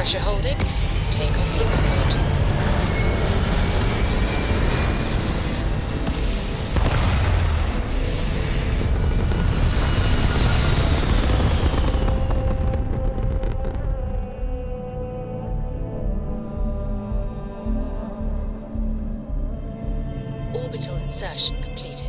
Pressure holding. Takeoff looks good. Orbital insertion completed.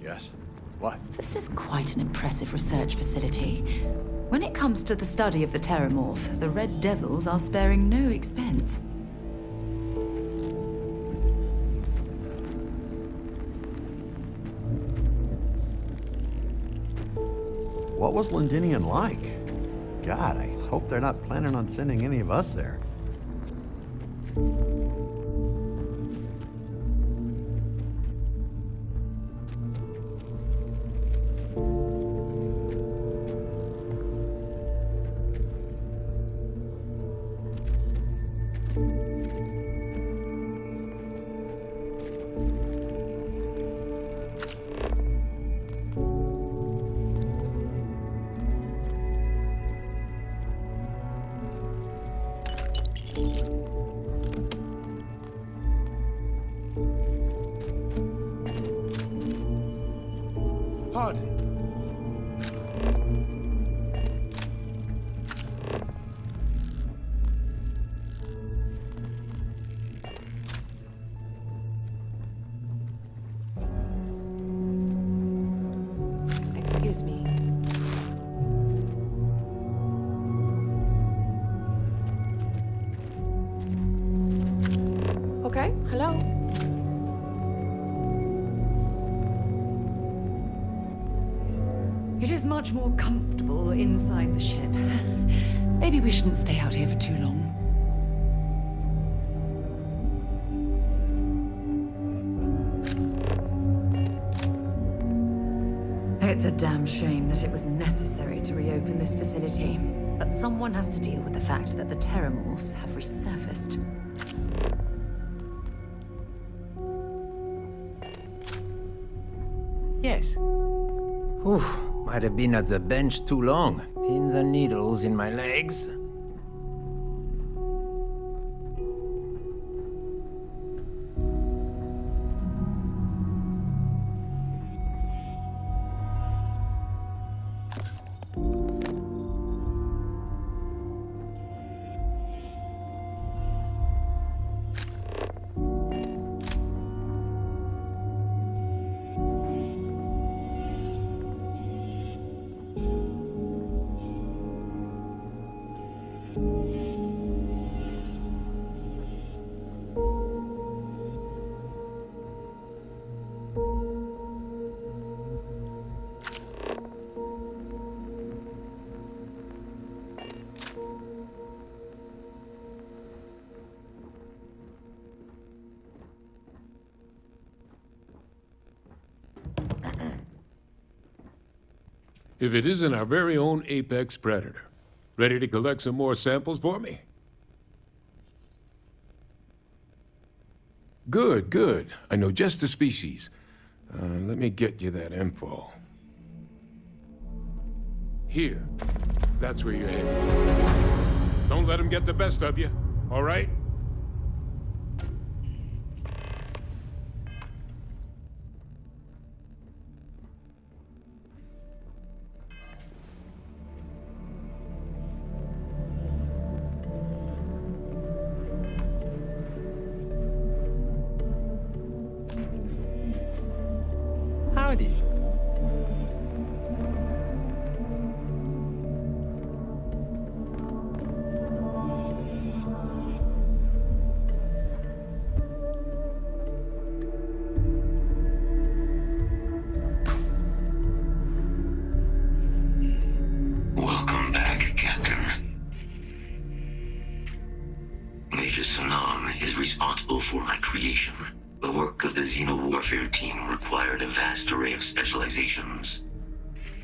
Yes. What? This is quite an impressive research facility. When it comes to the study of the Terramorph, the Red Devils are sparing no expense. What was Londinian like? God, I hope they're not planning on sending any of us there. Pardon. Excuse me. Okay, hello. It is much more comfortable inside the ship. Maybe we shouldn't stay out here for too long. It's a damn shame that it was necessary to reopen this facility. But someone has to deal with the fact that the Terramorphs have resurfaced. yes. Whew, might have been at the bench too long. Pins and needles in my legs. If it isn't our very own apex predator. Ready to collect some more samples for me? Good, good. I know just the species. Let me get you that info. Here. That's where you're headed. Don't let them get the best of you, all right? Howdy. Welcome back, Captain. Major Sanan is responsible for my creation. The work of the Xeno-Warfare team required a vast array of specializations.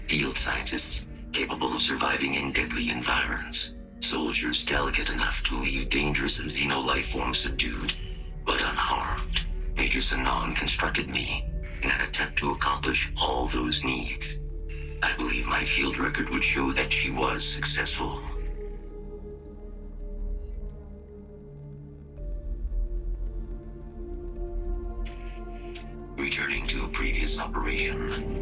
Field scientists capable of surviving in deadly environs. Soldiers delicate enough to leave dangerous Xeno-life forms subdued, but unharmed. Major Sanan constructed me in an attempt to accomplish all those needs. I believe my field record would show that she was successful. Returning to a previous operation.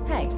Hey.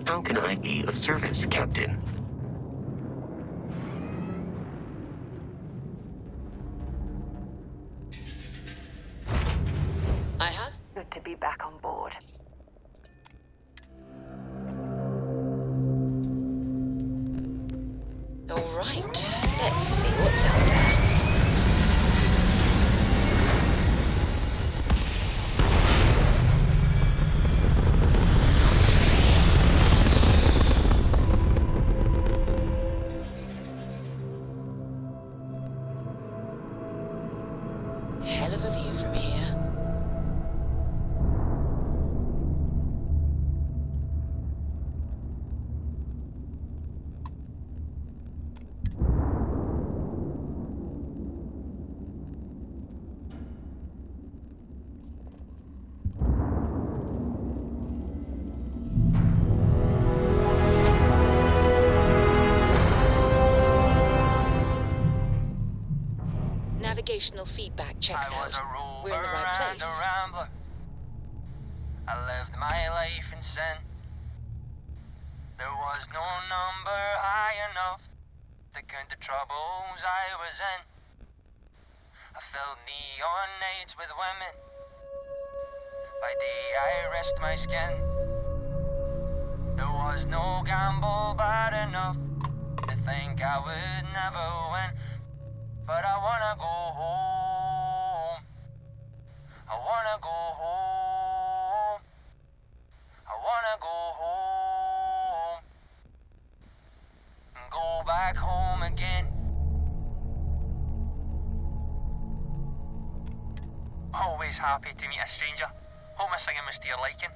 How can I be of service, Captain? I have? Good to be back on board. All right. Let's see what's out there. Hell of a view from here. Navigational feedback checks out. We're in the right place. I lived my life in sin. There was no number high enough to count the troubles I was in. I filled neon nights with women. By day I risked my skin. There was no gamble bad enough to think I would never win. But I wanna go home. I wanna go home. I wanna go home. And go back home again. Always happy to meet a stranger. Hope my singing was to your liking.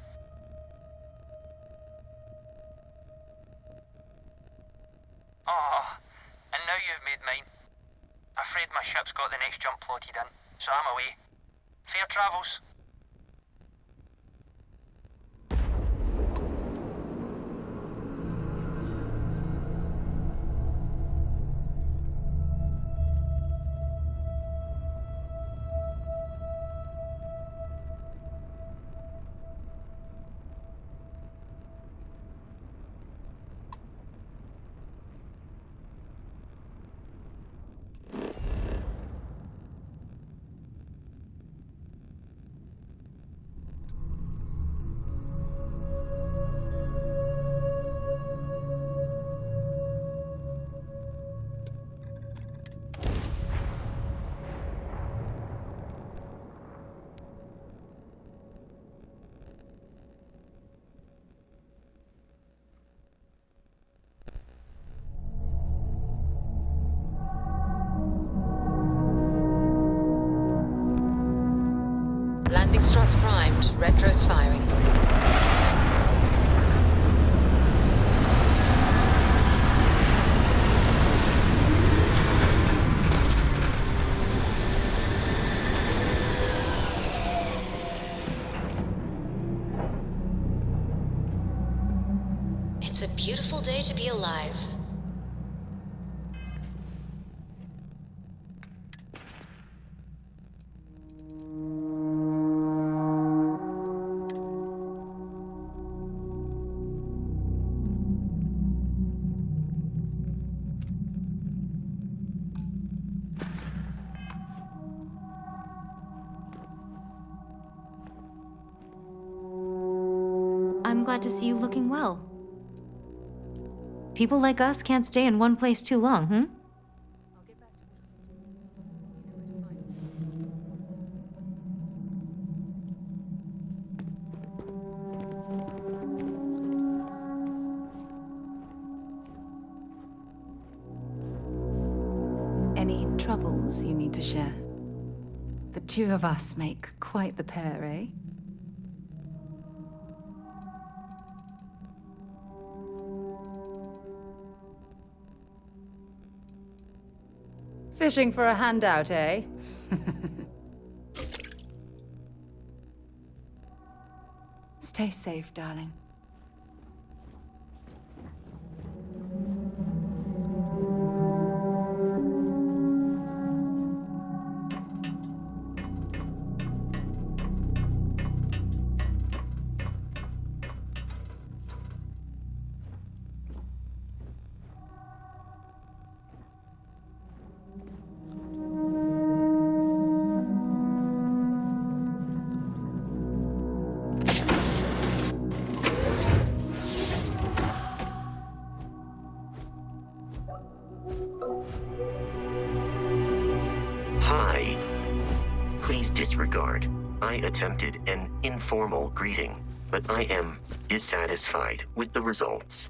Oh, and now you've made mine. Afraid my ship's got the next jump plotted in, so I'm away. Fair travels. Landing struts primed. Retro's firing. It's a beautiful day to be alive. I'm glad to see you looking well. People like us can't stay in one place too long, hmm? Any troubles you need to share? The two of us make quite the pair, eh? Fishing for a handout, eh? Stay safe, darling. Hi. Please disregard. I attempted an informal greeting, but I am dissatisfied with the results.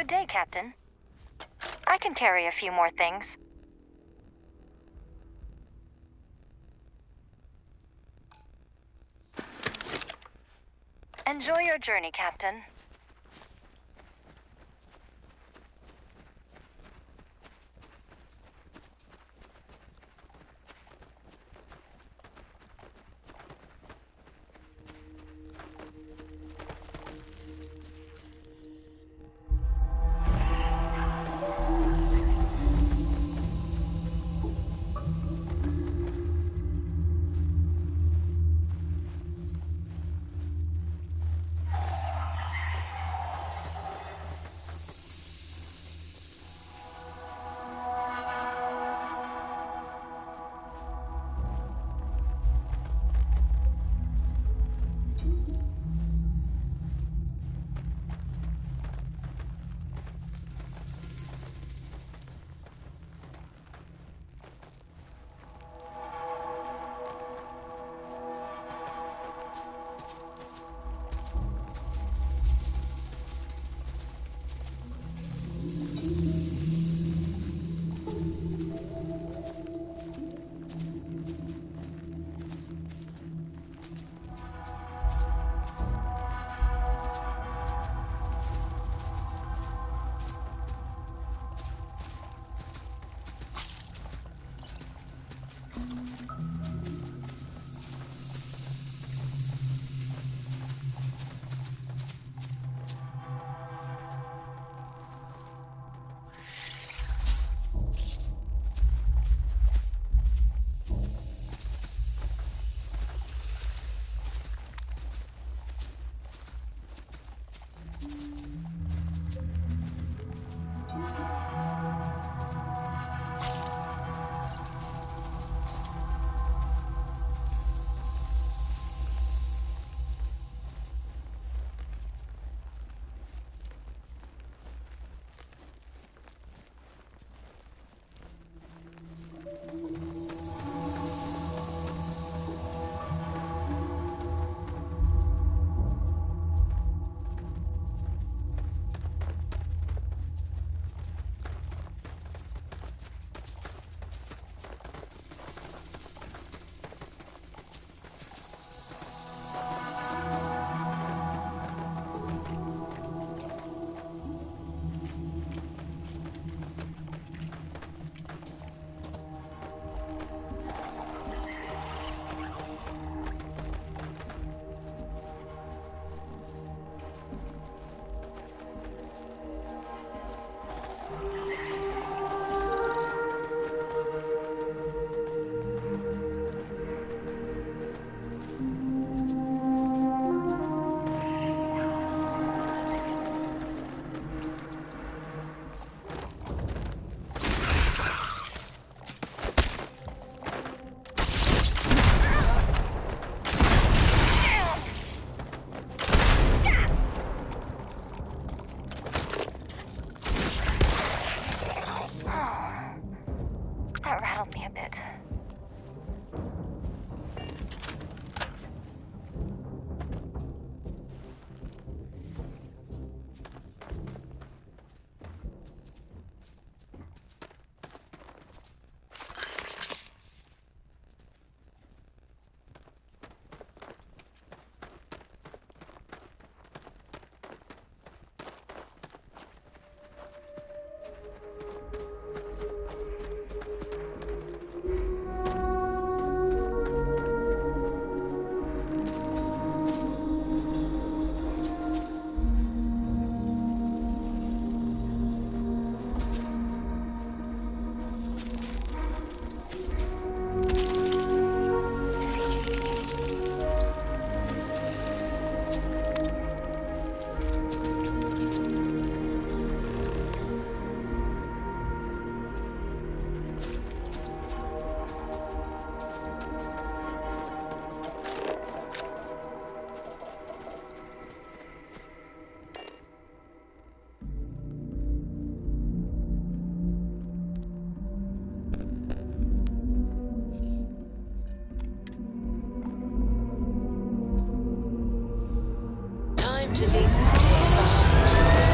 day, Captain. I can carry a few more things. Enjoy your journey, Captain. To leave this place behind.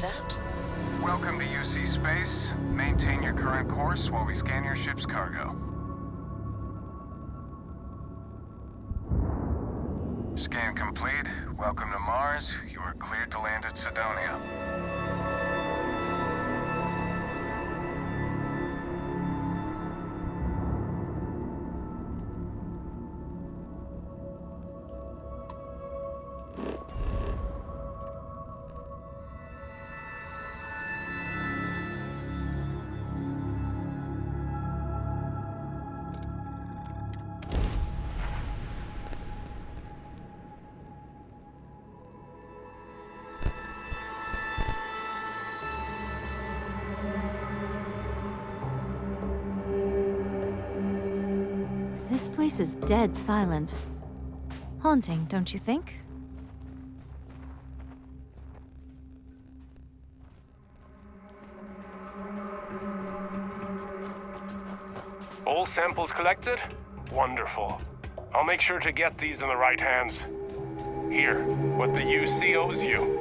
like that? Welcome to UC Space. Maintain your current course while we scan your ship's cargo. Scan complete. Welcome to Mars. You are cleared to land at Sidonia. This place is dead silent. Haunting, don't you think? All samples collected? Wonderful. I'll make sure to get these in the right hands. Here, what the UC owes you.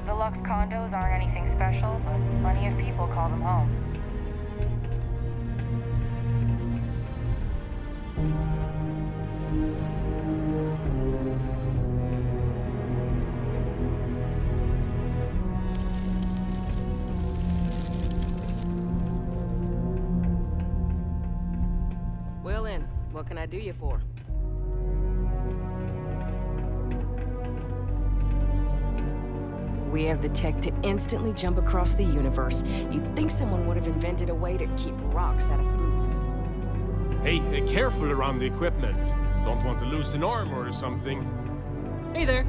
Deluxe condos aren't anything special, but plenty of people call them home. Well then, what can I do you for? We have the tech to instantly jump across the universe. You'd think someone would have invented a way to keep rocks out of boots. Hey, careful around the equipment. Don't want to lose an arm or something. Hey there.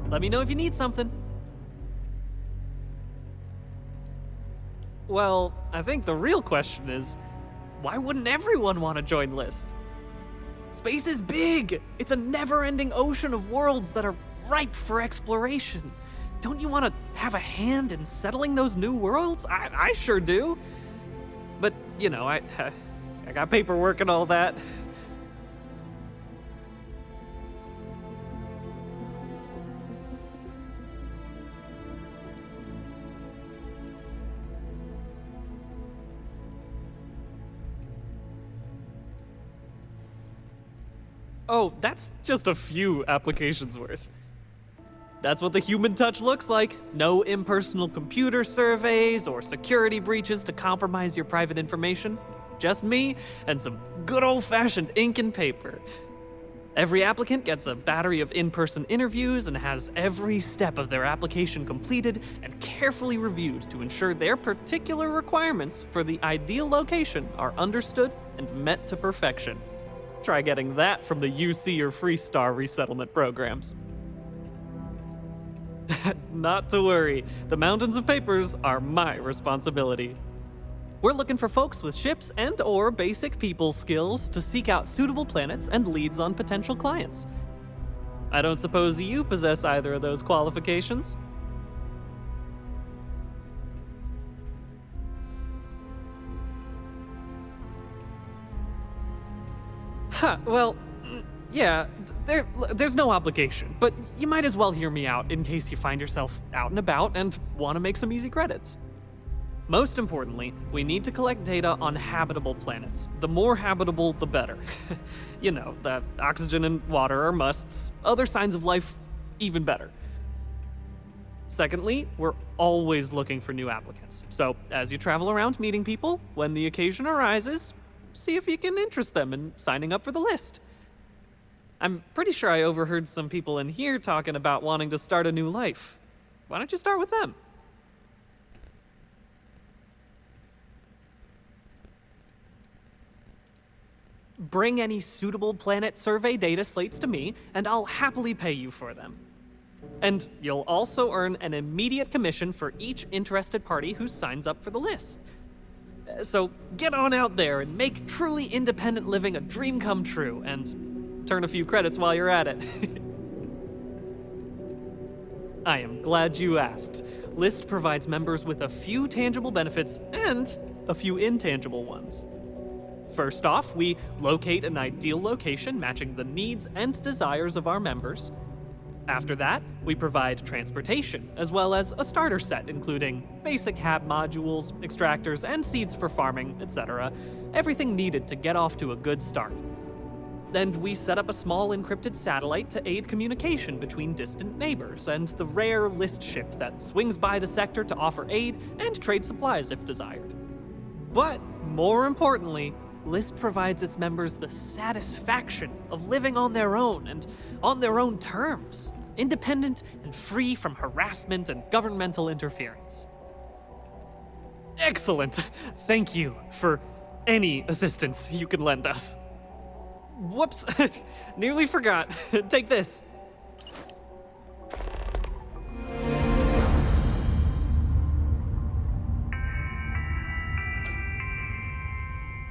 Let me know if you need something. Well, I think the real question is, why wouldn't everyone want to join List? Space is big! It's a never-ending ocean of worlds that are ripe for exploration. Don't you want to have a hand in settling those new worlds? I sure do. But, you know, I got paperwork and all that. Oh, that's just a few applications worth. That's what the human touch looks like. No impersonal computer surveys or security breaches to compromise your private information. Just me and some good old-fashioned ink and paper. Every applicant gets a battery of in-person interviews and has every step of their application completed and carefully reviewed to ensure their particular requirements for the ideal location are understood and met to perfection. Try getting that from the UC or Freestar resettlement programs. Not to worry, the mountains of papers are my responsibility. We're looking for folks with ships and/or basic people skills to seek out suitable planets and leads on potential clients. I don't suppose you possess either of those qualifications? Well, yeah, there's no obligation, but you might as well hear me out in case you find yourself out and about and want to make some easy credits. Most importantly, we need to collect data on habitable planets. The more habitable, the better. You know, the oxygen and water are musts. Other signs of life, even better. Secondly, we're always looking for new applicants. So, as you travel around meeting people, when the occasion arises, see if you can interest them in signing up for the list. I'm pretty sure I overheard some people in here talking about wanting to start a new life. Why don't you start with them? Bring any suitable planet survey data slates to me, and I'll happily pay you for them. And you'll also earn an immediate commission for each interested party who signs up for the list. So get on out there and make truly independent living a dream come true, and turn a few credits while you're at it. I am glad you asked. List provides members with a few tangible benefits and a few intangible ones. First off, we locate an ideal location matching the needs and desires of our members. After that, we provide transportation, as well as a starter set including basic hab modules, extractors, and seeds for farming, etc. Everything needed to get off to a good start. And we set up a small encrypted satellite to aid communication between distant neighbors and the rare list ship that swings by the sector to offer aid and trade supplies if desired. But more importantly, List provides its members the satisfaction of living on their own and on their own terms, independent and free from harassment and governmental interference. Excellent! Thank you for any assistance you can lend us. Whoops, nearly forgot. Take this.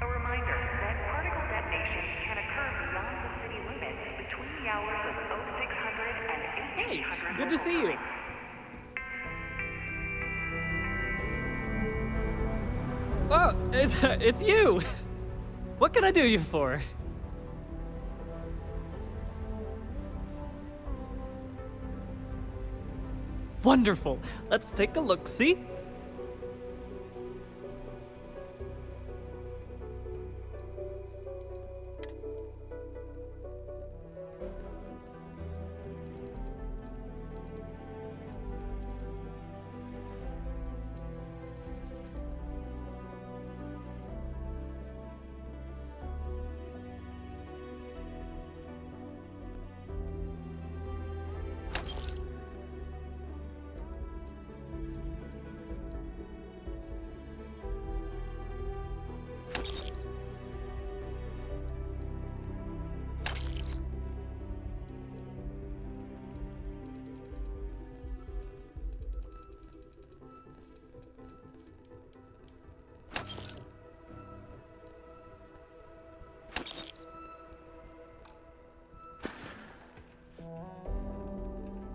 A reminder that particle detonation can occur beyond the city limits between the hours of 0600 and 1800. Hey, good to see you. Oh, it's you. What can I do you for? Wonderful. Let's take a look-see.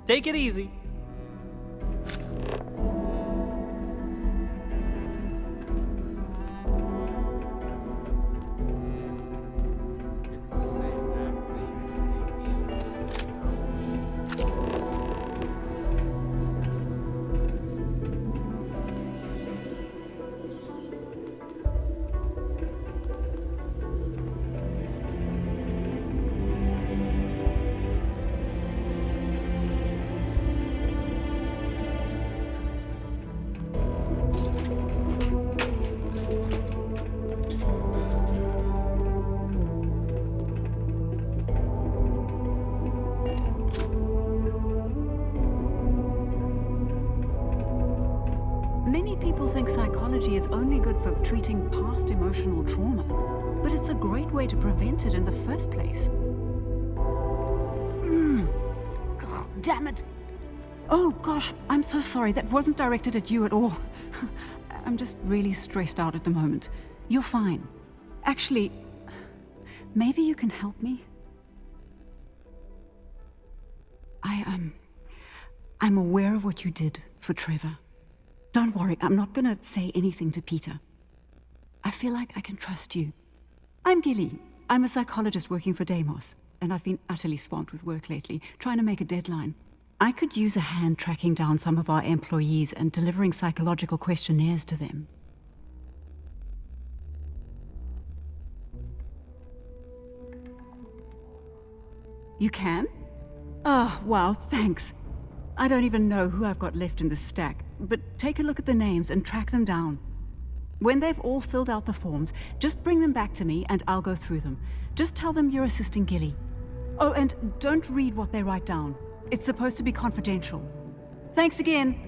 Take it easy. Many people think psychology is only good for treating past emotional trauma, but it's a great way to prevent it in the first place. God, damn it! Oh gosh, I'm so sorry. That wasn't directed at you at all. I'm just really stressed out at the moment. You're fine. Actually, maybe you can help me? I'm aware of what you did for Trevor. Don't worry, I'm not gonna say anything to Peter. I feel like I can trust you. I'm Gilly. I'm a psychologist working for Deimos, and I've been utterly swamped with work lately, trying to make a deadline. I could use a hand tracking down some of our employees and delivering psychological questionnaires to them. You can? Oh, wow, thanks. I don't even know who I've got left in the stack, but take a look at the names and track them down. When they've all filled out the forms, just bring them back to me and I'll go through them. Just tell them you're assisting Gilly. Oh, and don't read what they write down. It's supposed to be confidential. Thanks again.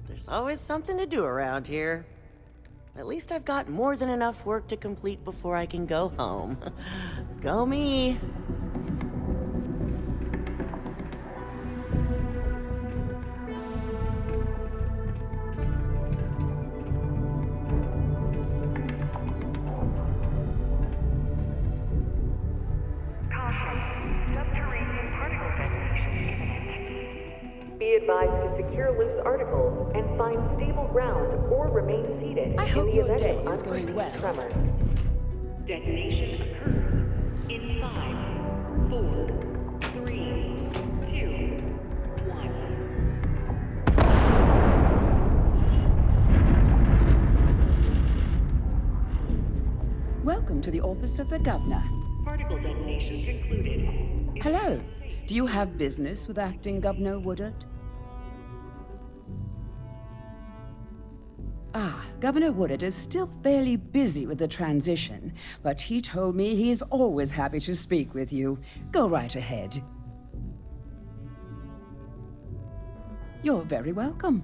There's always something to do around here. At least I've got more than enough work to complete before I can go home. Go me! Be advised to secure loose articles and find stable ground or remain seated I in hope the your event day of is going well. tremors. Detonation occurs in 5, 4, 3, 2, 1. Welcome to the office of the governor. Particle detonation concluded. Hello. Do you have business with acting Governor Woodard? Governor Woodard is still fairly busy with the transition, but he told me he's always happy to speak with you. Go right ahead. You're very welcome.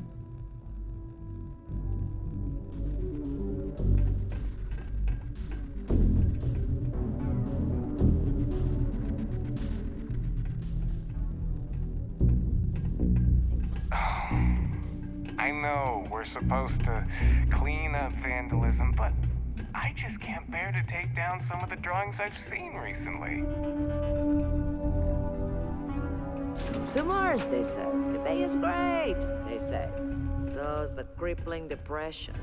I know we're supposed to clean up vandalism, but I just can't bear to take down some of the drawings I've seen recently. To Mars, they said. The Bay is great, they said. So's the crippling depression.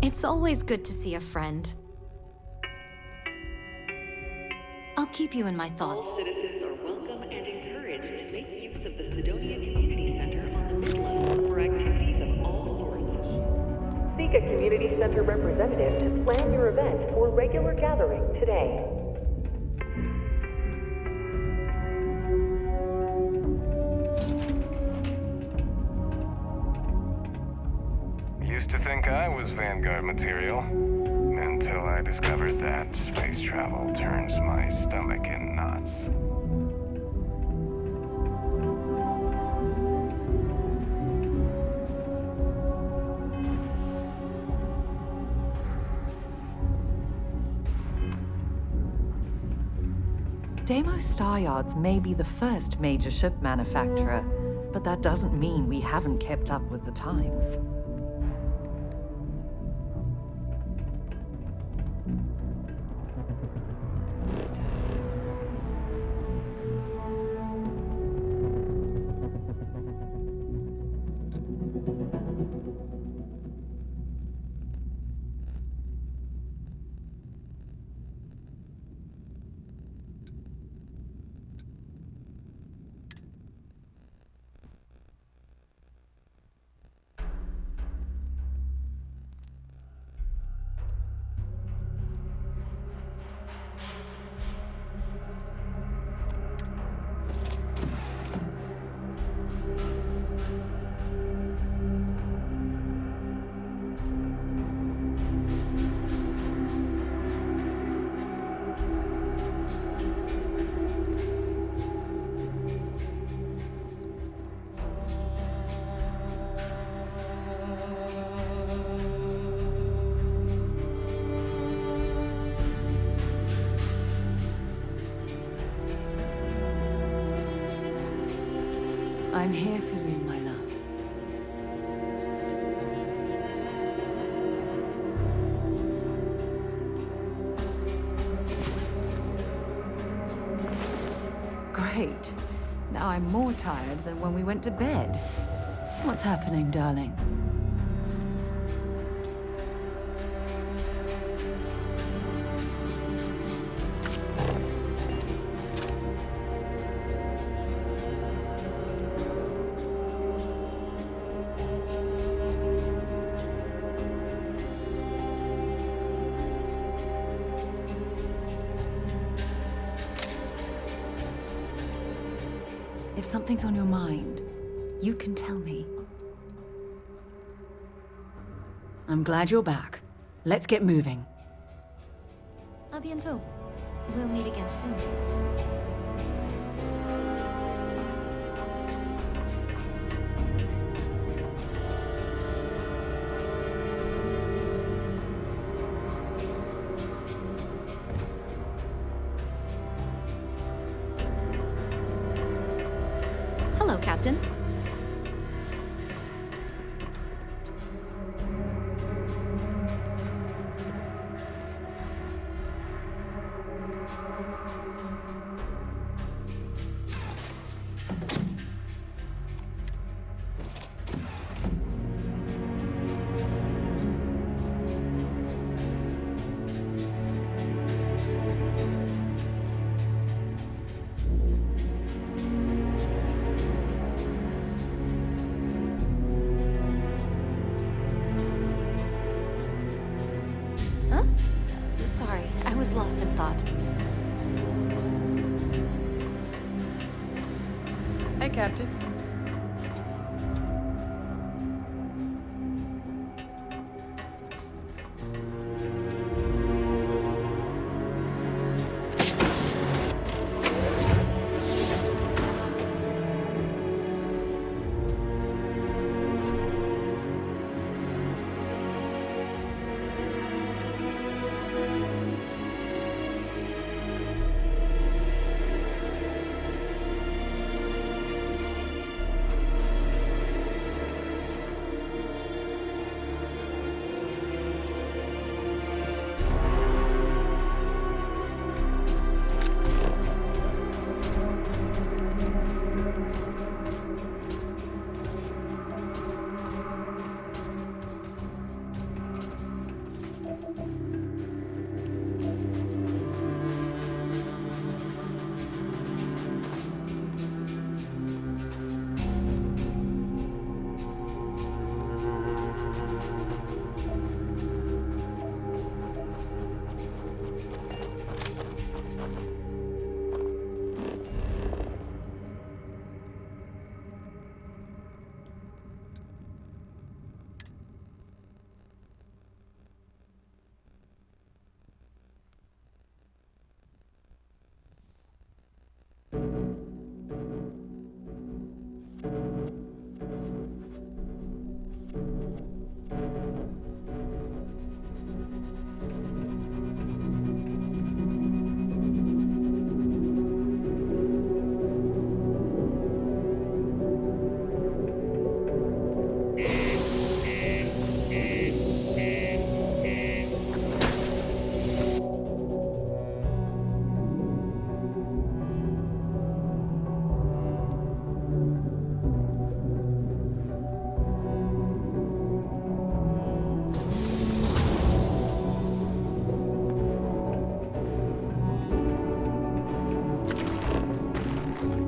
It's always good to see a friend. I'll keep you in my thoughts. All citizens are welcome and encouraged to make use of the Sidonia Community Center on the Midlands for activities of all sorts. Seek a community center representative to plan your event or regular gathering today. Used to think I was Vanguard material, until I discovered that space travel turns my stomach in knots. Deimos Star Yards may be the first major ship manufacturer, but that doesn't mean we haven't kept up with the times. I'm here for you, my love. Great. Now I'm more tired than when we went to bed. What's happening, darling? If something's on your mind, you can tell me. I'm glad you're back. Let's get moving. A bientôt. We'll meet again soon. Hello, Captain. Huh? Sorry, I was lost in thought. Hey, Captain.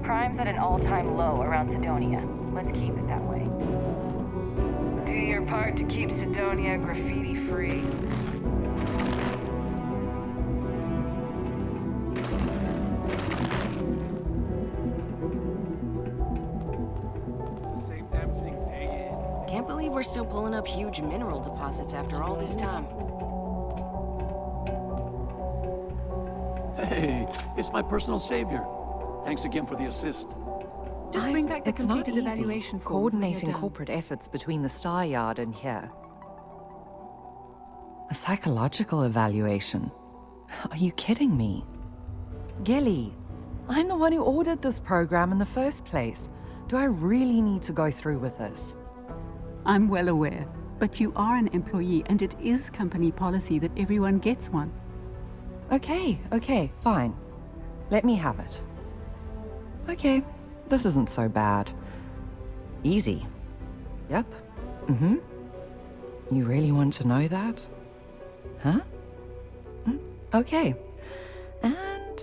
Crime's at an all-time low around Sidonia. Let's keep it that way. Do your part to keep Sidonia graffiti-free. Can't believe we're still pulling up huge mineral deposits after all this time. Hey, it's my personal savior. Thanks again for the assist. Just bring back the It's not completed easy evaluation forms when coordinating you're done. corporate efforts between the Star Yard and here. A psychological evaluation? Are you kidding me? Gilly, I'm the one who ordered this program in the first place. Do I really need to go through with this? I'm well aware, but you are an employee and it is company policy that everyone gets one. Okay, fine. Let me have it. Okay, this isn't so bad. Easy. Yep. Mm-hmm. You really want to know that? Huh? Okay. And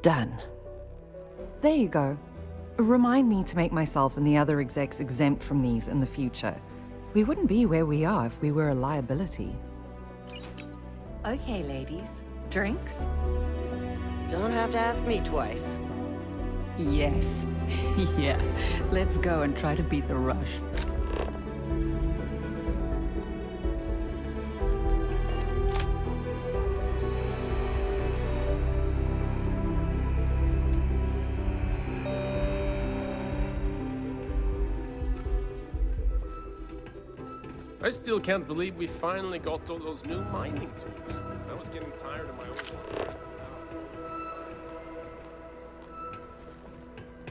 done. There you go. Remind me to make myself and the other execs exempt from these in the future. We wouldn't be where we are if we were a liability. Okay, ladies. Drinks? Don't have to ask me twice. Yes. Yeah. Let's go and try to beat the rush. I still can't believe we finally got all those new mining tools. I was getting tired of my old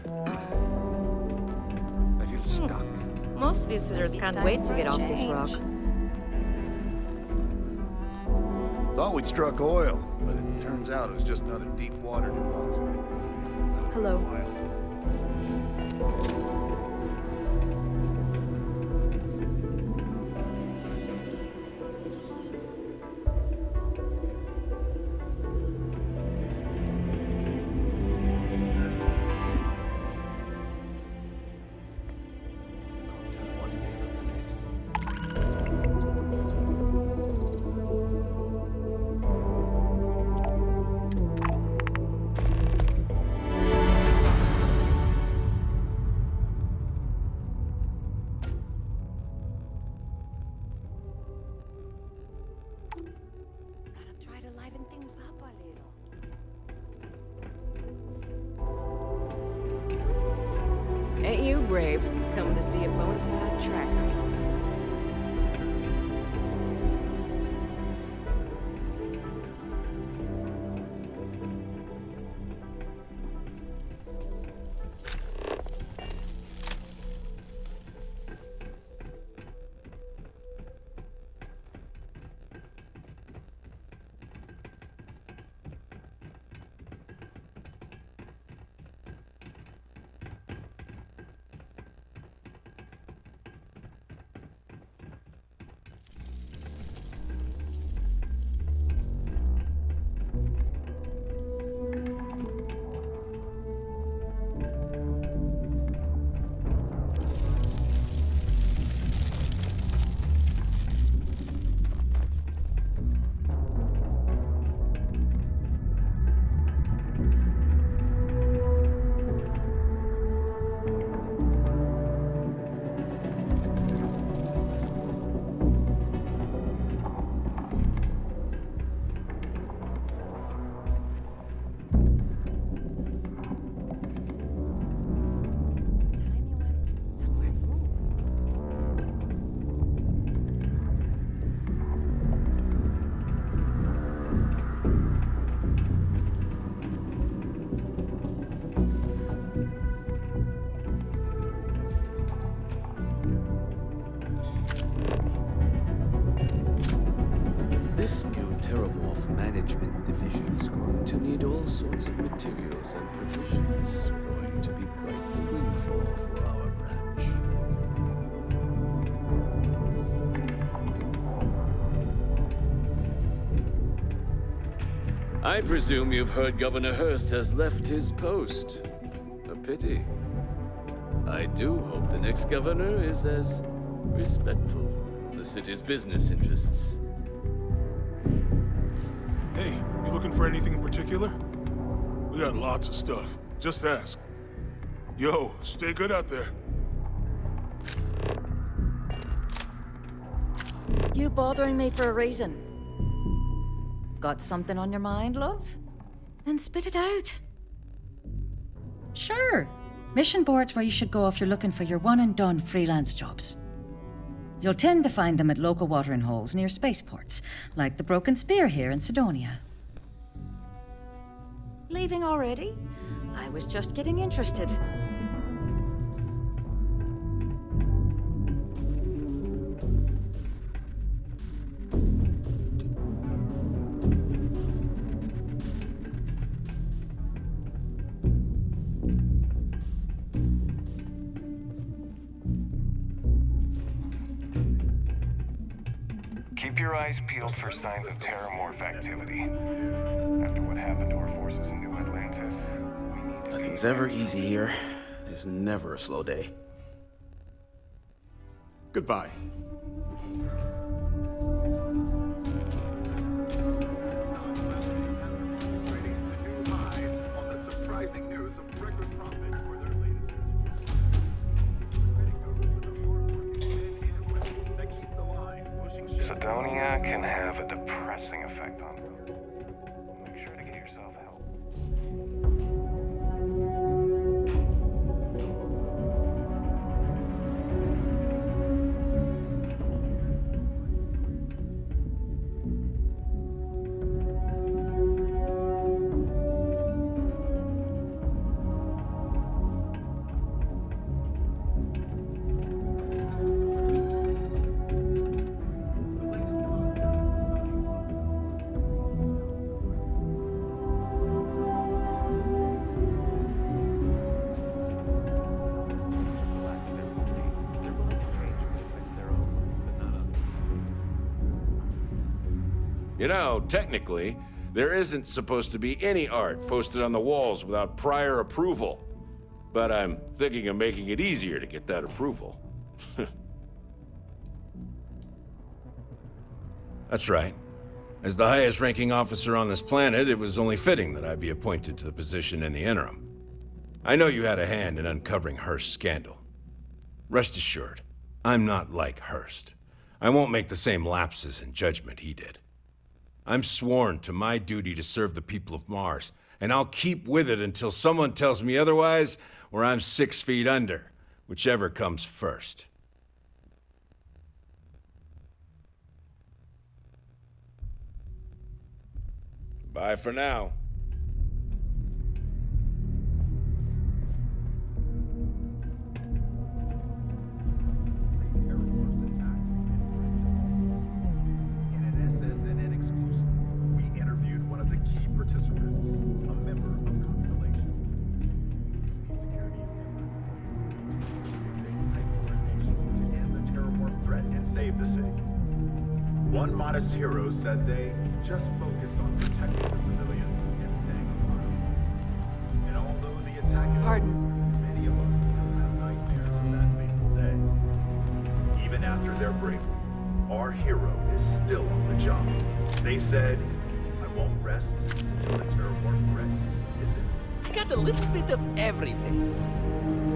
one. I feel stuck. Most visitors can't wait to get off this rock. Thought we'd struck oil, but it turns out it was just another deep water deposit. Hello. Try to liven things up a little. Ain't you brave? Coming to see a bona fide tracker. This new Terramorph Management Division is going to need all sorts of materials and provisions. Going to be quite the windfall for our branch. I presume you've heard Governor Hurst has left his post. A pity. I do hope the next governor is as respectful of the city's business interests. Hey, you looking for anything in particular? We got lots of stuff. Just ask. Yo, stay good out there. You bothering me for a reason? Got something on your mind, love? Then spit it out. Sure. Mission boards where you should go if you're looking for your one-and-done freelance jobs. You'll tend to find them at local watering holes near spaceports, like the Broken Spear here in Sidonia. Leaving already? I was just getting interested. your eyes peeled for signs of terramorph activity. After what happened to our forces in New Atlantis, we need to... Nothing's ever easy here. There's never a slow day. Goodbye. Sidonia can have a depressing effect on them. Make sure to get yourself help. You know, technically, there isn't supposed to be any art posted on the walls without prior approval. But I'm thinking of making it easier to get that approval. That's right. As the highest-ranking officer on this planet, it was only fitting that I be appointed to the position in the interim. I know you had a hand in uncovering Hurst's scandal. Rest assured, I'm not like Hurst. I won't make the same lapses in judgment he did. I'm sworn to my duty to serve the people of Mars, and I'll keep with it until someone tells me otherwise, or I'm 6 feet under, whichever comes first. Bye for now. One modest hero said they just focused on protecting the civilians and staying alive. And although the attack is many of us still have nightmares of that fateful day. Even after their bravery, our hero is still on the job. They said, I won't rest until the terramorph threat is in. I got a little bit of everything.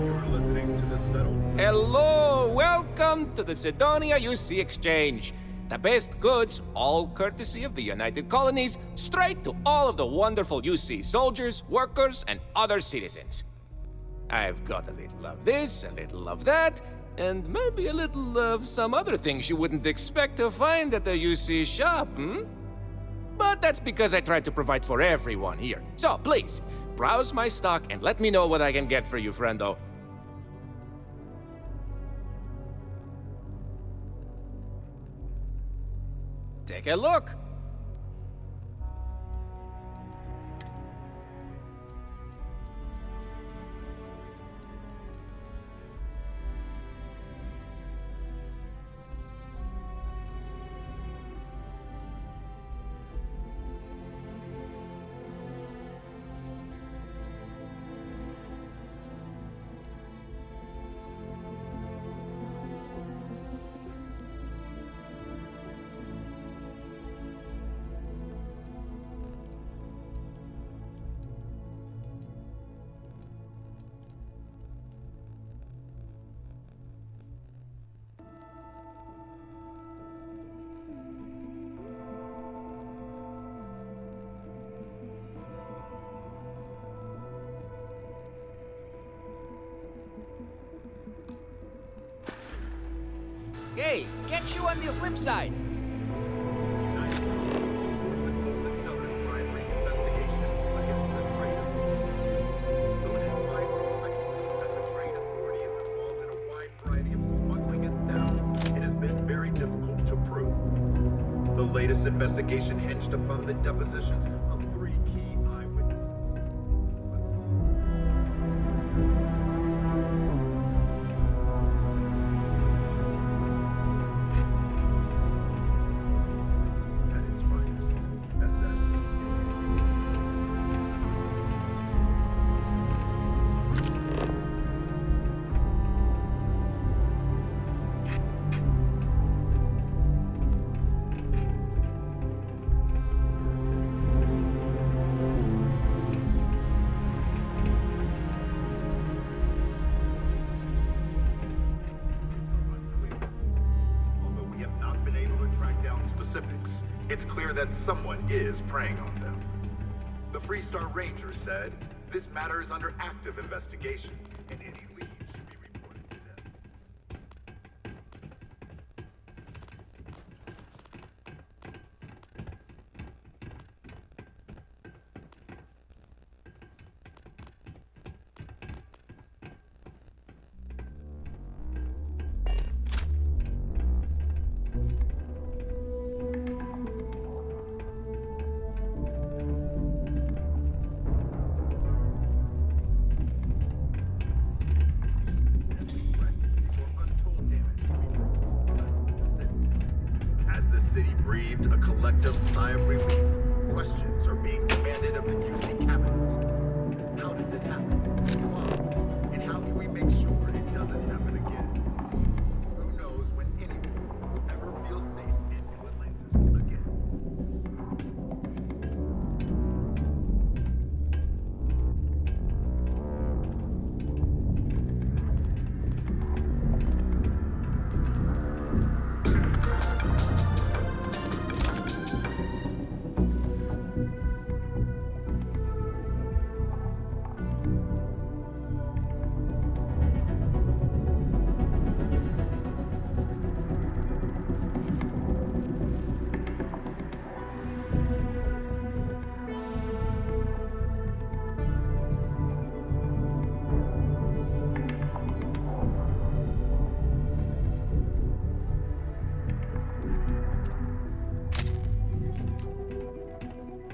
You're listening to the Settled. Hello, welcome to the Sidonia UC Exchange. The best goods, all courtesy of the United Colonies, straight to all of the wonderful UC soldiers, workers, and other citizens. I've got a little of this, a little of that, and maybe a little of some other things you wouldn't expect to find at the UC shop, But that's because I try to provide for everyone here. So please, browse my stock and let me know what I can get for you, friendo. Take a look. Hey, catch you on the flip side. It has been very difficult to prove. The latest investigation hinged upon the depositions of 3 key eyewitnesses. that someone is preying on them. The Freestar Ranger said, this matter is under active investigation, and any leads should be reported to them. As the city breathed a collective sigh of relief, questions are being demanded of the UC cabinet. How did this happen? Why? And how can we make sure it doesn't happen again? Who knows when anyone will ever feel safe in New Atlantis again?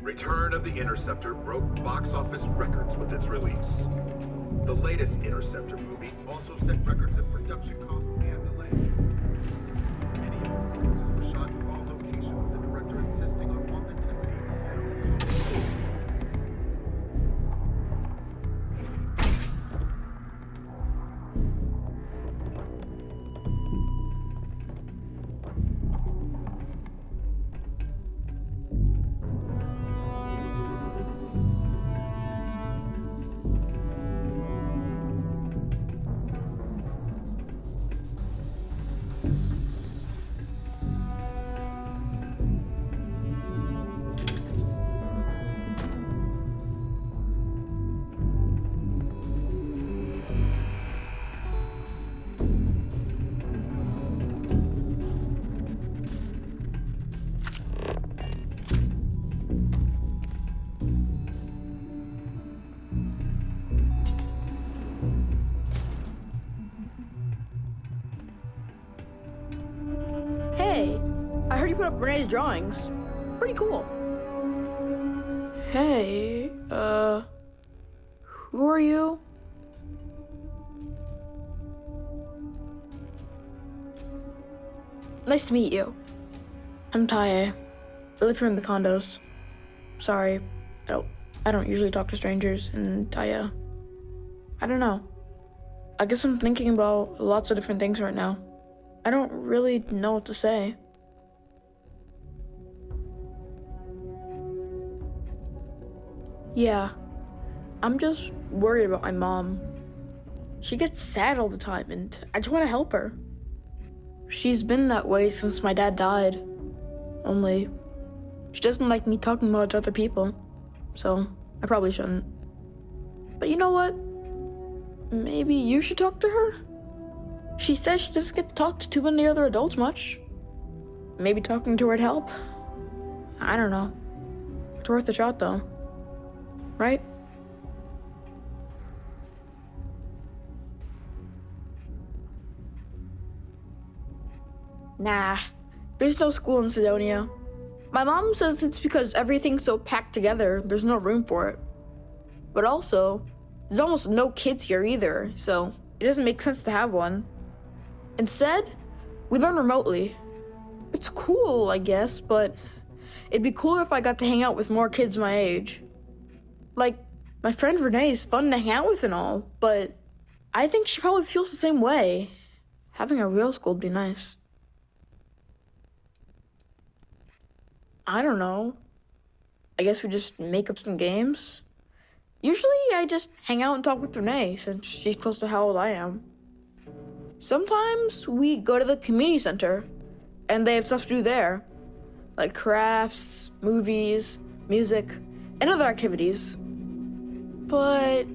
Return of the Interceptor broke box office records with its release. The latest Interceptor movie also set records in production costs and delay. Many of the sequences were shot in raw location, with the director insisting on authenticity at all costs. Hey, I heard you put up Renee's drawings. Pretty cool. Hey, who are you? Nice to meet you. I'm Taya. I live here in the condos. Sorry, I don't usually talk to strangers, and Taya, I don't know. I guess I'm thinking about lots of different things right now. I don't really know what to say. Yeah, I'm just worried about my mom. She gets sad all the time, and I just want to help her. She's been that way since my dad died. Only, she doesn't like me talking about it to other people, so I probably shouldn't. But you know what? Maybe you should talk to her? She says she doesn't get to talk to too many other adults much. Maybe talking to her'd help. I don't know. It's worth a shot, though. Right? Nah, there's no school in Sidonia. My mom says it's because everything's so packed together, there's no room for it. But also, there's almost no kids here either, so it doesn't make sense to have one. Instead, we learn remotely. It's cool, I guess, but it'd be cooler if I got to hang out with more kids my age. Like, my friend Renee is fun to hang out with and all, but I think she probably feels the same way. Having a real school would be nice. I don't know. I guess we just make up some games. Usually I just hang out and talk with Renee since she's close to how old I am. Sometimes we go to the community center and they have stuff to do there. like crafts, movies, music, and other activities. But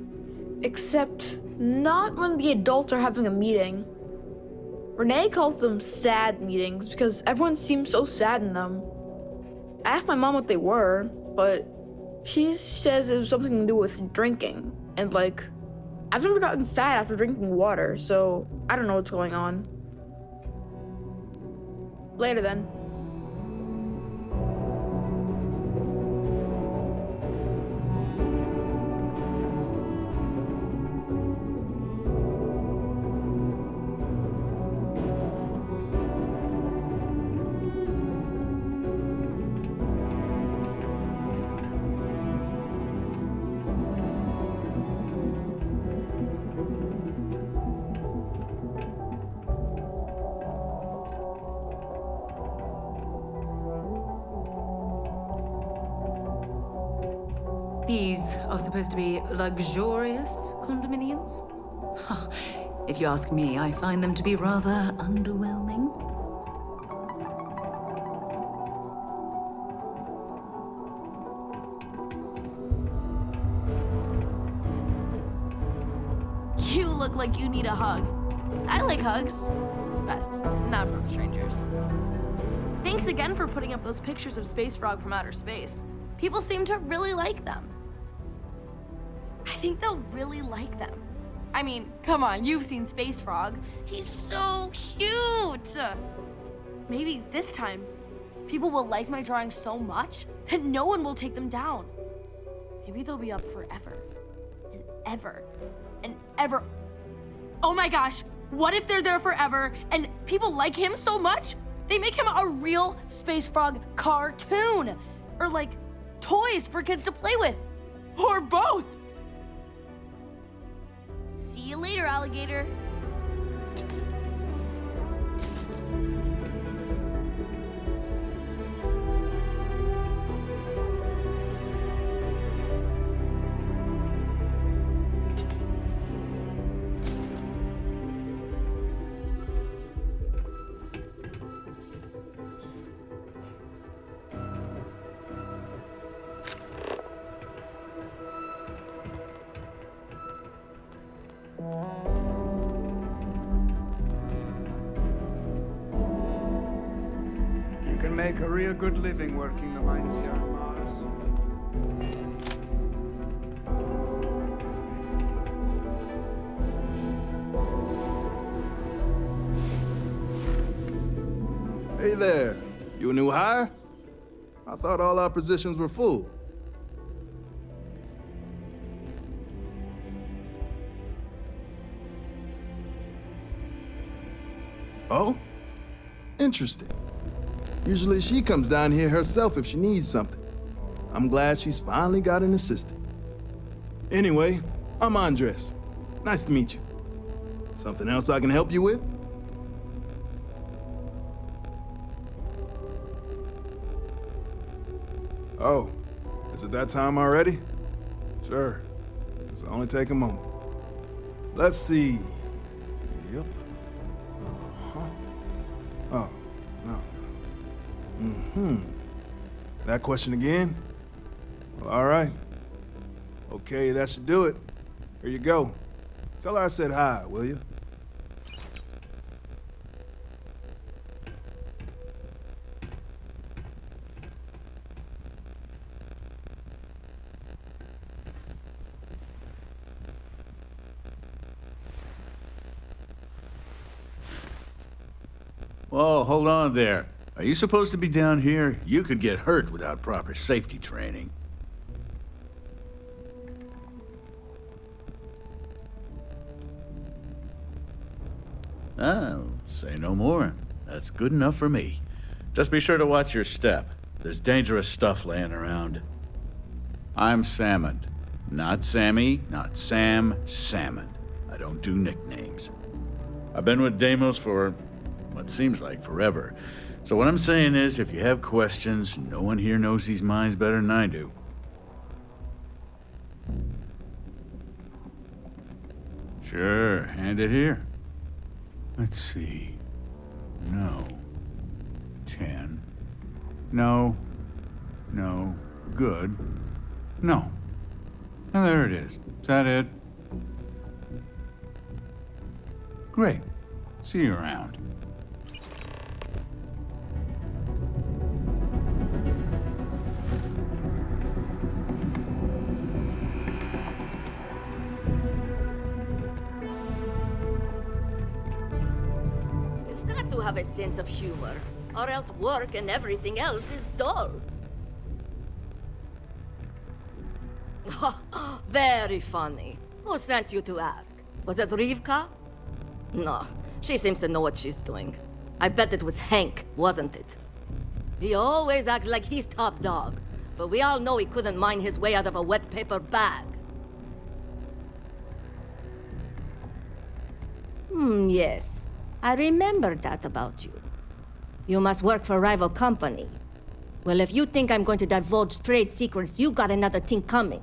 except not when the adults are having a meeting. Renee calls them sad meetings because everyone seems so sad in them. I asked my mom what they were, but she says it was something to do with drinking. And like, I've never gotten sad after drinking water, so I don't know what's going on. Later then. These are supposed to be luxurious condominiums? Huh. If you ask me, I find them to be rather underwhelming. You look like you need a hug. I like hugs, but not from strangers. Thanks again for putting up those pictures of Space Frog from outer space. People seem to really like them. I think they'll really like them. I mean, come on, you've seen Space Frog. He's so cute! Maybe this time, people will like my drawings so much that no one will take them down. Maybe they'll be up forever, and ever, and ever. Oh my gosh, what if they're there forever and people like him so much, they make him a real Space Frog cartoon? Or like, toys for kids to play with. Or both. See you later, alligator. You can make a real good living working the mines here on Mars. Hey there. You a new hire? I thought all our positions were full. Oh? Interesting. Usually she comes down here herself if she needs something. I'm glad she's finally got an assistant. Anyway, I'm Andres. Nice to meet you. Something else I can help you with? Oh, is it that time already? Sure. It'll only take a moment. Let's see. Yep. Oh, no. That question again? Well, all right. Okay, that should do it. Here you go. Tell her I said hi, will you? Whoa, hold on there. Are you supposed to be down here? You could get hurt without proper safety training. Oh, say no more. That's good enough for me. Just be sure to watch your step. There's dangerous stuff laying around. I'm Salmon. Not Sammy, not Sam, Salmon. I don't do nicknames. I've been with Deimos for what seems like forever. So what I'm saying is, if you have questions, no one here knows these mines better than I do. Sure, hand it here. Let's see. No. 10. No. No. Good. No. And there it is. Is that it? Great. See you around. You've got to have a sense of humor, or else work and everything else is dull. Very funny. Who sent you to ask? Was it Rivka? No, she seems to know what she's doing. I bet it was Hank, wasn't it? He always acts like he's top dog, but we all know he couldn't mine his way out of a wet paper bag. Yes. I remember that about you. You must work for a rival company. Well, if you think I'm going to divulge trade secrets, you got another thing coming.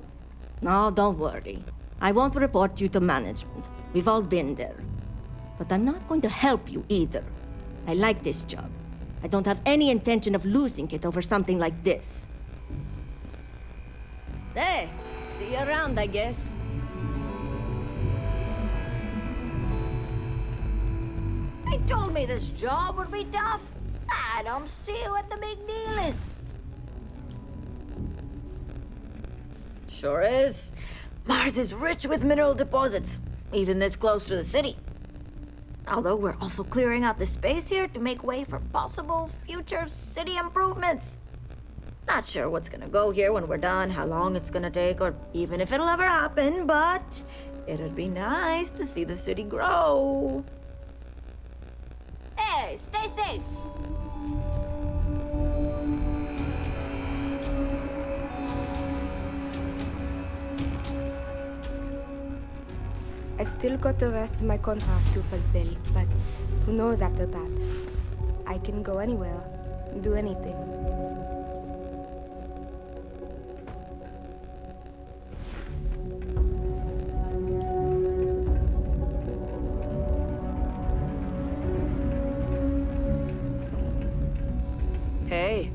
No, don't worry. I won't report you to management. We've all been there. But I'm not going to help you either. I like this job. I don't have any intention of losing it over something like this. Hey, see you around, I guess. They told me this job would be tough. I don't see what the big deal is. Sure is. Mars is rich with mineral deposits, even this close to the city. Although we're also clearing out the space here to make way for possible future city improvements. Not sure what's gonna go here when we're done, how long it's gonna take, or even if it'll ever happen, but it'd be nice to see the city grow. Hey, stay safe! I've still got the rest of my contract to fulfill, but who knows after that? I can go anywhere, do anything. Hey.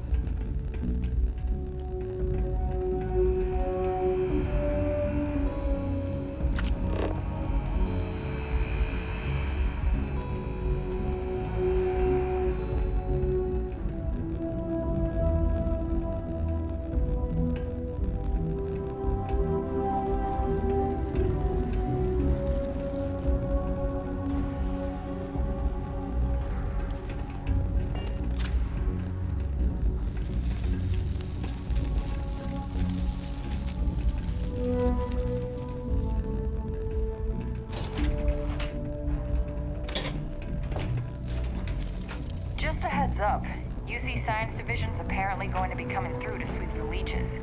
Just a heads up. UC Science Division's apparently going to be coming through to sweep the leeches.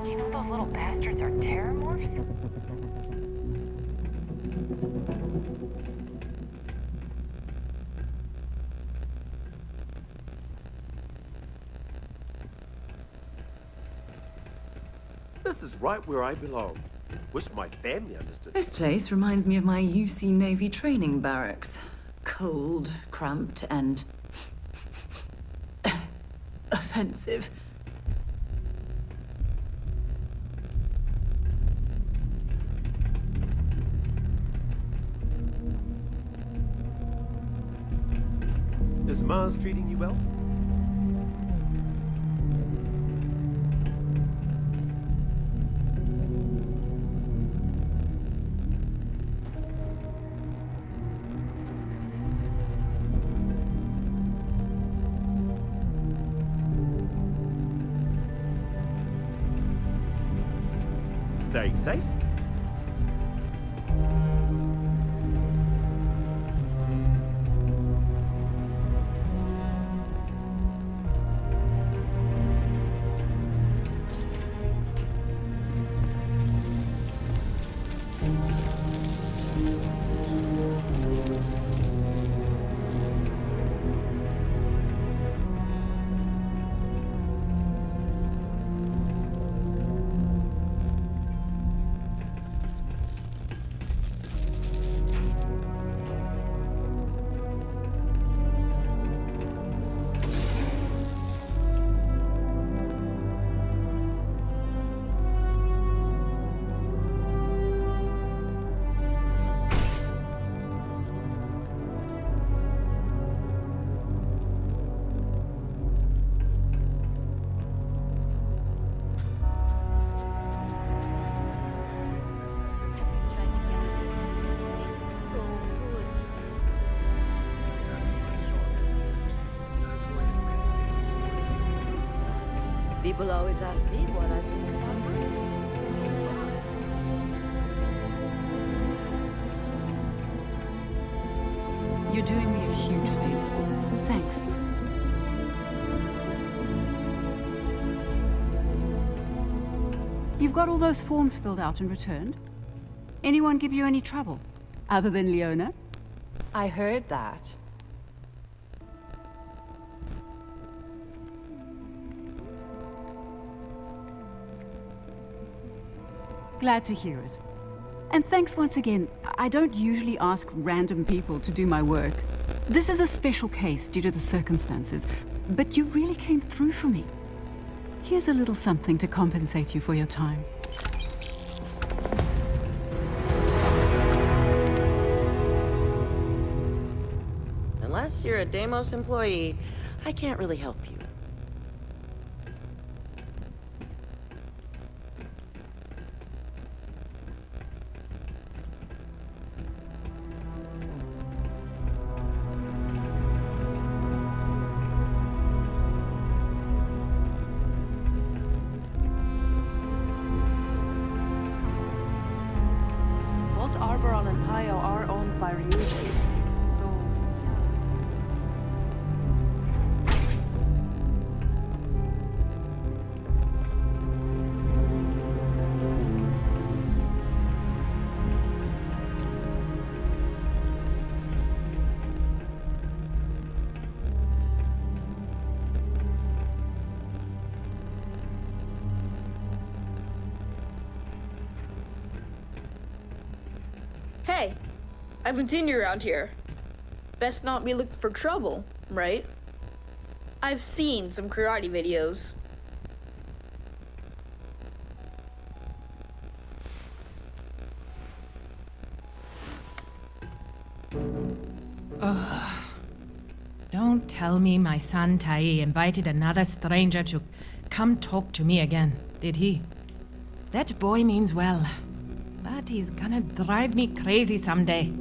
You know those little bastards are terramorphs? This is right where I belong. Wish my family understood. This place reminds me of my UC Navy training barracks. Cold, cramped, and offensive. Is Mars treating you well? Staying safe? People always ask me what I think about money. You're doing me a huge favor. Thanks. You've got all those forms filled out and returned? Anyone give you any trouble? Other than Leona? I heard that. Glad to hear it. And thanks once again. I don't usually ask random people to do my work. This is a special case due to the circumstances, but you really came through for me. Here's a little something to compensate you for your time. Unless you're a Deimos employee, I can't really help you. Both Arboron and Tayo are owned by Ryuji, so Hey, I haven't seen you around here. Best not be looking for trouble, right? I've seen some karate videos. Ugh. Don't tell me my son Tai invited another stranger to come talk to me again, did he? That boy means well, but he's gonna drive me crazy someday.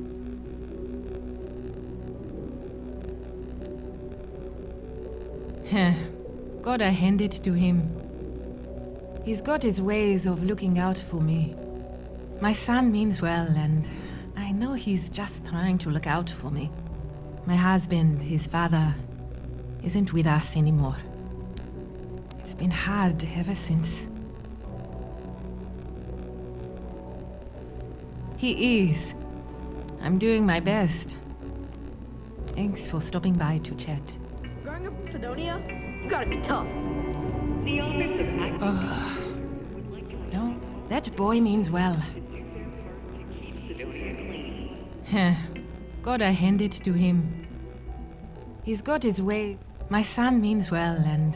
Heh, gotta hand it to him. He's got his ways of looking out for me. My son means well, and I know he's just trying to look out for me. My husband, his father, isn't with us anymore. It's been hard ever since. He is. I'm doing my best. Thanks for stopping by to chat. Growing up in Sidonia, you gotta be tough. Ugh. No, that boy means well. Heh, gotta hand it to him. He's got his way. My son means well, and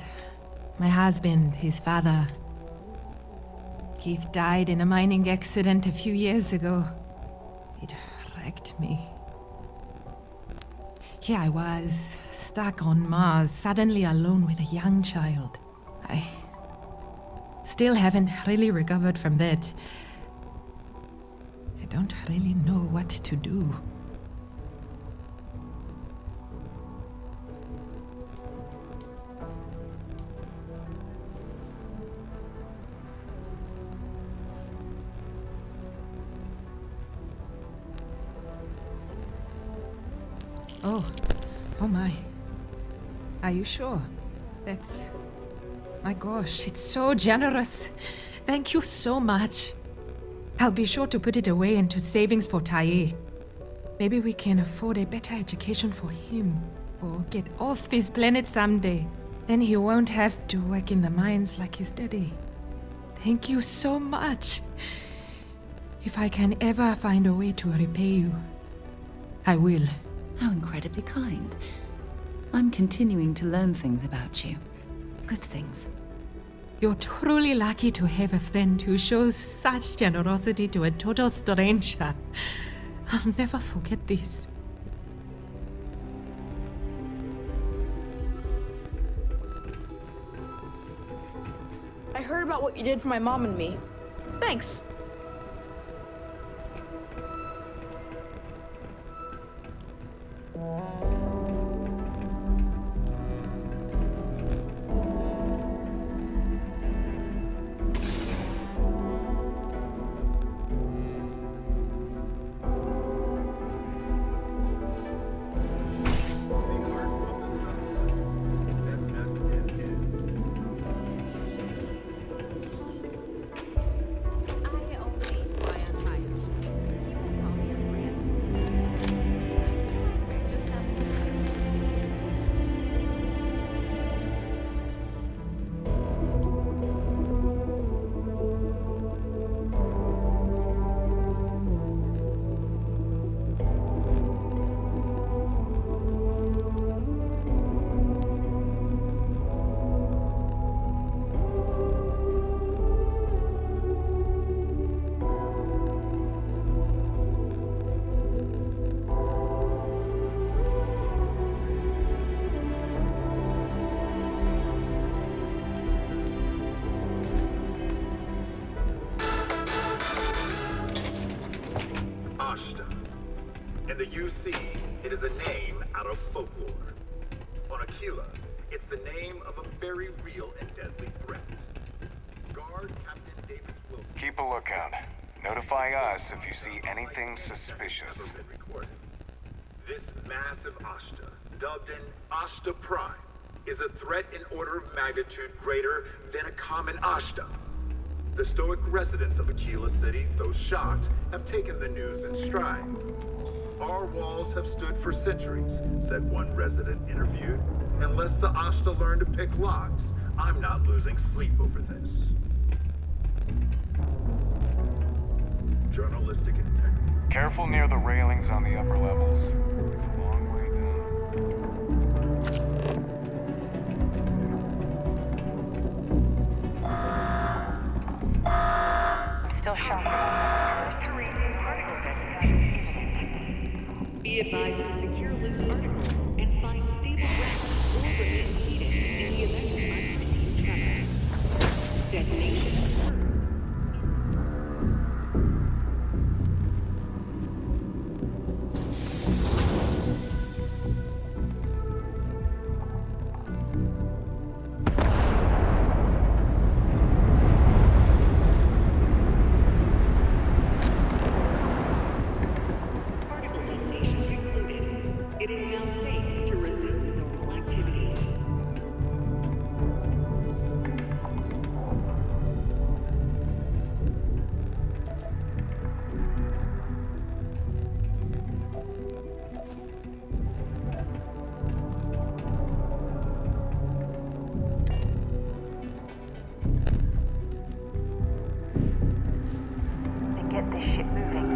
my husband, his father. Keith died in a mining accident a few years ago. It wrecked me. Here I was, stuck on Mars, suddenly alone with a young child. I still haven't really recovered from that. I don't really know what to do. Oh my. Are you sure? That's... My gosh, it's so generous. Thank you so much. I'll be sure to put it away into savings for Tai. Maybe we can afford a better education for him, or get off this planet someday. Then he won't have to work in the mines like his daddy. Thank you so much. If I can ever find a way to repay you, I will. How incredibly kind. I'm continuing to learn things about you. Good things. You're truly lucky to have a friend who shows such generosity to a total stranger. I'll never forget this. I heard about what you did for my mom and me. Thanks. In the UC, it is a name out of folklore. On Aquila, it's the name of a very real and deadly threat. Guard Captain Davis Wilson. Keep a lookout. Notify us if you see anything suspicious. This massive Ashta, dubbed an Ashta Prime, is a threat in order of magnitude greater than a common Ashta. The stoic residents of Aquila City, though shocked, have taken the news in stride. Our walls have stood for centuries, said one resident interviewed. Unless the Ashta learn to pick locks, I'm not losing sleep over this. Journalistic integrity. Careful near the railings on the upper levels. It's a long way I'm still shocked about that first Be advised to secure loose articles and find stable ground or remain seated in the event of unforeseen travel. Detonation. It is now safe to resume normal activity. To get this ship moving.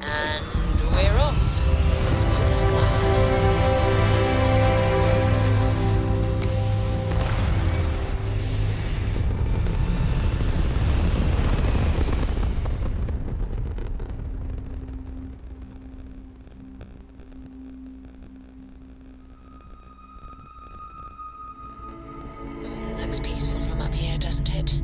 And we're off. Smooth as glass. Looks peaceful from up here, doesn't it?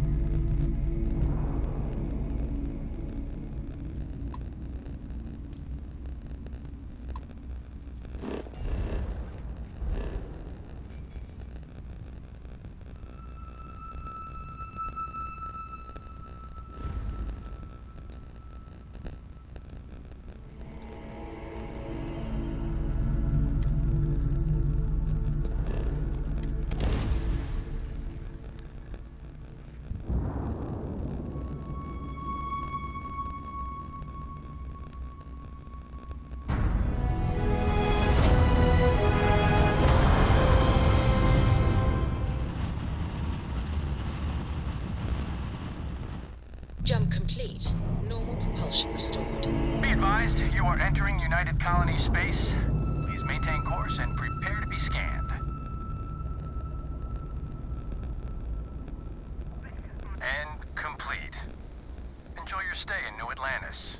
Jump complete. Normal propulsion restored. Be advised, you are entering United Colony space. Please maintain course and prepare to be scanned. And complete. Enjoy your stay in New Atlantis.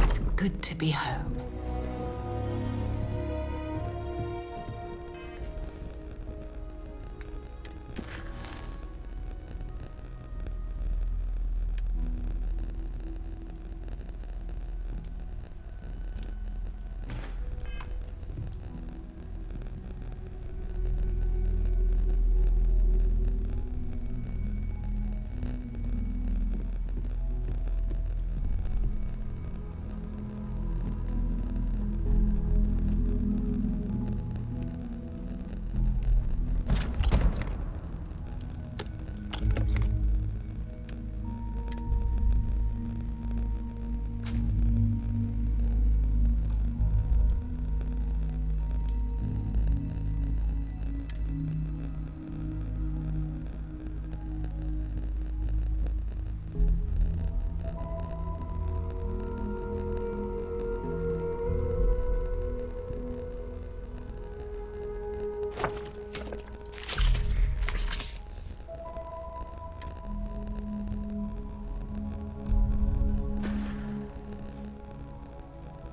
It's good to be home.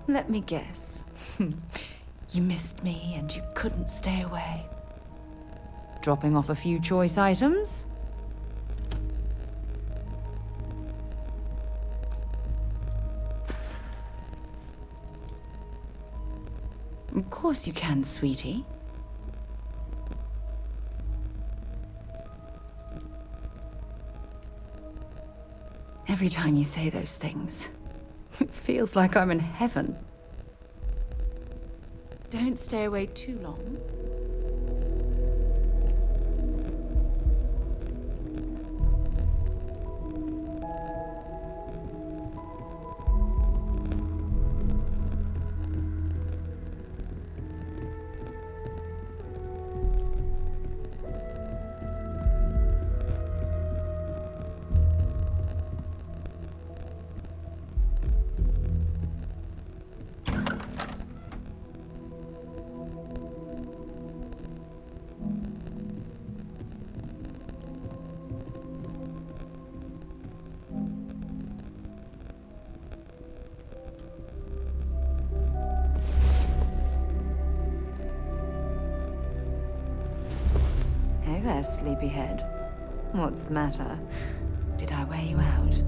Let me guess. You missed me and you couldn't stay away. Dropping off a few choice items? Of course you can, sweetie. Every time you say those things, it feels like I'm in heaven. Don't stay away too long. Hey there, sleepyhead. What's the matter? Did I wear you out?